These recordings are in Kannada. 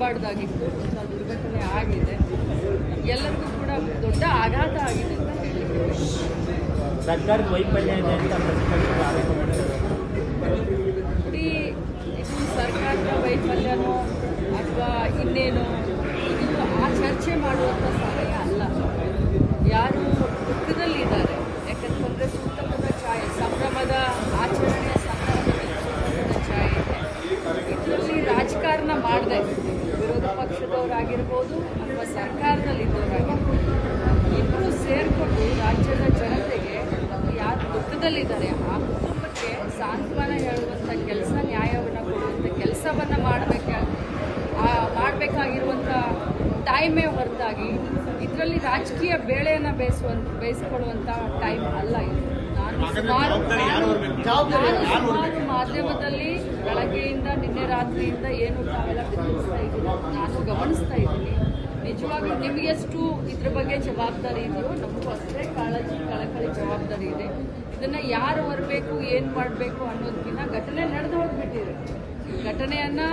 ಆಗಬಾರ್ದಾಗಿತ್ತು. ದುರ್ಘಟನೆ ಆಗಿದೆ. ಎಲ್ಲರಿಗೂ ಕೂಡ ದೊಡ್ಡ ಆಘಾತ ಆಗಿದೆ ಅಂತ ಹೇಳಲಿಕ್ಕೆ ಸರ್ಕಾರದ ವೈಫಲ್ಯ ಇದೆ ಅಂತ ಪ್ರತಿಪಕ್ಷಗಳು ಆರೋಪ ಮಾಡ್ತಾರೆ. ಇದು ಸರ್ಕಾರದ ವೈಫಲ್ಯನೋ ಅಥವಾ ಇನ್ನೇನೋ ಇದು ಆ ಚರ್ಚೆ ಮಾಡುವಂಥ ಸಮಯ ಅಲ್ಲ. ಯಾರು ದುಃಖದಲ್ಲಿದ್ದಾರೆ, ಯಾಕಂತಂದರೆ ಸುತ್ತಮುತ್ತ ಛಾಯೆ ಸಂಭ್ರಮದ ಆಚರಣೆಯ ಸಂದರ್ಭದಲ್ಲಿ ಸುತ್ತಮುತ್ತ ಛಾಯೆ ಇದೆ. ಇದರಲ್ಲಿ ರಾಜಕಾರಣ ಮಾಡದೆ ವಿರೋಧ ಪಕ್ಷದವರಾಗಿರ್ಬೋದು ಅಥವಾ ಸರ್ಕಾರದಲ್ಲಿದ್ದವರಾಗಿರ್ಬೋದು ಇಬ್ಬರು ಸೇರಿಕೊಂಡು ರಾಜ್ಯದ ಜನತೆಗೆ ಯಾರು ದುಃಖದಲ್ಲಿದ್ದಾರೆ ಆ ಕುಟುಂಬಕ್ಕೆ ಸಾಂತ್ವನ ಹೇಳುವಂಥ ಕೆಲಸ, ನ್ಯಾಯವನ್ನು ಕೊಡುವಂಥ ಕೆಲಸವನ್ನು ಮಾಡಬೇಕಾಗಿರುವಂಥ ಟೈಮೇ ಹೊರತಾಗಿ ಇದರಲ್ಲಿ ರಾಜಕೀಯ ಬೇಳೆಯನ್ನು ಬೇಯಿಸ್ಕೊಳ್ಳುವಂಥ ಟೈಮ್ ಅಲ್ಲ ಇದು. ನಾನು ಸುಮಾರು ಮಾಧ್ಯಮದಲ್ಲಿ ಬೆಳಗ್ಗೆಯಿಂದ ನಿನ್ನೆ ರಾತ್ರಿಯಿಂದ ಏನು ತಾವೆಲ್ಲ ಬಿತ್ತರಿಸ್ತಾ ಇದ್ದೀರಾ ನಾನು ಗಮನಿಸ್ತಾ ಇದ್ದೀನಿ. ನಿಜವಾಗ್ಲೂ ನಿಮಗೆಷ್ಟು ಇದ್ರ ಬಗ್ಗೆ ಜವಾಬ್ದಾರಿ ಇದೆಯೋ ನಮಗೂ ಅಷ್ಟೇ ಕಳಕಳಿ ಜವಾಬ್ದಾರಿ ಇದೆ. ಇದನ್ನು ಯಾರು ಹೊರಬೇಕು, ಏನು ಮಾಡಬೇಕು ಅನ್ನೋದಕ್ಕಿಂತ ಘಟನೆ ನಡೆದು ಹೋಗ್ಬಿಟ್ಟಿದೆ. ಘಟನೆಯನ್ನು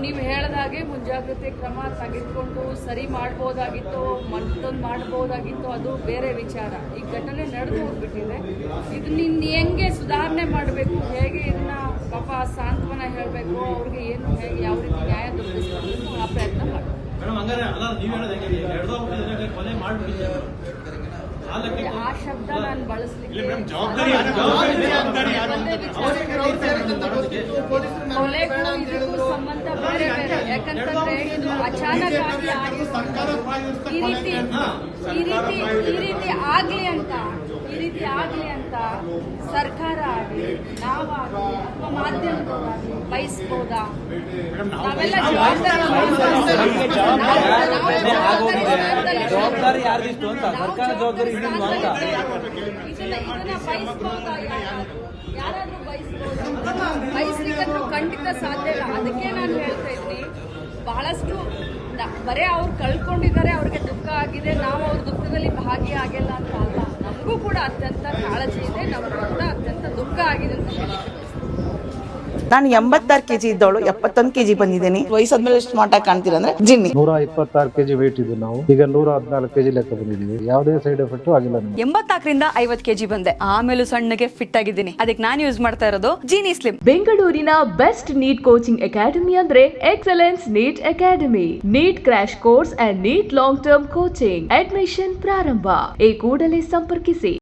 ನೀವು ಹೇಳಿದಾಗೆ ಮುಂಜಾಗ್ರತೆ ಕ್ರಮ ತೆಗೆದುಕೊಂಡು ಸರಿ ಮಾಡ್ಬೋದಾಗಿತ್ತು, ಮತ್ತೊಂದು ಮಾಡ್ಬೋದಾಗಿತ್ತು, ಅದು ಬೇರೆ ವಿಚಾರ. ಈ ಘಟನೆ ನಡೆದು ಹೋಗ್ಬಿಟ್ಟಿದೆ. ಇದನ್ನ ಹೆಂಗೆ ಸುಧಾರಣೆ ಮಾಡಬೇಕು, ಹೇಗೆ ಇದನ್ನ ಪಾಪ ಸಾಂತ್ವನ ಹೇಳಬೇಕು, ಅವ್ರಿಗೆ ಏನು ಹೇಗೆ ಯಾವ ರೀತಿ ನ್ಯಾಯ ದೊರಕಿಸಬೇಕು ಆ ಪ್ರಯತ್ನ ಮಾಡಬೇಕು. ಆ ಶಬ್ದ ನಾನು ಬಳಸಲಿಕ್ಕೆ ಕೊಲೆಗೂ ಇದಕ್ಕೂ ಸಂಬಂಧ ಬೇರೆ ಬೇರೆ. ಯಾಕಂತಂದ್ರೆ ಇದು ಅಚಾನಕ್ ಆಗಿ ಈ ರೀತಿ ಆಗ್ಲಿ ಅಂತ ಸರ್ಕಾರ ಆಗಲಿ ನಾವಾಗಲಿ ಅಥವಾ ಮಾಧ್ಯಮದವರಾಗಲಿ ಬಯಸ್ಬೋದಾ? ನಾವೆಲ್ಲ ಜವಾಬ್ದಾರಿ ಯಾರಿಗಿತ್ತು ಅಂತ ಸರ್ಕಾರ ಜವಾಬ್ದಾರಿ ಇದನ್ನ ಬಯಸ್ಬೋದಾ? ಯಾರಾದ್ರೂ ಬಯಸ್ಬೋದಾ? ಬಯಸ್ಲಿಕ್ಕಂತೂ ಖಂಡಿತ ಸಾಧ್ಯ ಇಲ್ಲ. ಅದಕ್ಕೆ ನಾನು ಹೇಳ್ತಾ ಇದ್ದೀನಿ, ಬಹಳಷ್ಟು ಬರೇ ಅವ್ರು ಕಳ್ಕೊಂಡಿದ್ದಾರೆ, ಅವ್ರಿಗೆ ದುಃಖ ಆಗಿದೆ, ನಾವು ಅವ್ರ ದುಃಖದಲ್ಲಿ ಭಾಗಿಯಾಗಿಲ್ಲ ಅಂತ ಅಲ್ಲ. ನಮಗೂ ಕೂಡ ಅತ್ಯಂತ ಕಾಳಜಿ ಇದೆ, ನಮಗೂ ಕೂಡ ಅತ್ಯಂತ ದುಃಖ ಆಗಿದೆ ಅಂತ ಹೇಳಿದ್ದೆ. ನಾನು 86 kg ಇದ್ದವಳು 71 kg ಬಂದಿದ್ದೀನಿ. ವಯಸ್ಸಾದ್ಮೇಲೆ ಸ್ಮಾರ್ಟ್ ಆಗಿ ಕಾಣ್ತೀರಾ ಅಂದ್ರೆ ಜಿನ್ನಿ. 126 kg ವೇಟ್ ಇದ್ದು ನಾವು ಈಗ 114 kg ಲೆಕ್ಕ ಬಂದಿದ್ದೀವಿ. ಯಾವುದೇ ಸೈಡ್ ಎಫೆಕ್ಟ್ ಆಗಿಲ್ಲ. 84ರಿಂದ 50 kg ಬಂದೆ, ಆಮೇಲೆ ಸಣ್ಣಗೆ ಫಿಟ್ ಆಗಿದ್ದೀನಿ. ಅದಕ್ಕೆ ನಾನು ಯೂಸ್ ಮಾಡ್ತಾ ಇರೋದು ಜೀನಿ ಸ್ಲಿಮ್. ಬೆಂಗಳೂರಿನ ಬೆಸ್ಟ್ ನೀಟ್ ಕೋಚಿಂಗ್ ಅಕಾಡೆಮಿ ಅಂದ್ರೆ excellence NEET academy. NEET crash course and NEET long term coaching admission ಪ್ರಾರಂಭ. ಈ ಕೂಡಲೇ ಸಂಪರ್ಕಿಸಿ.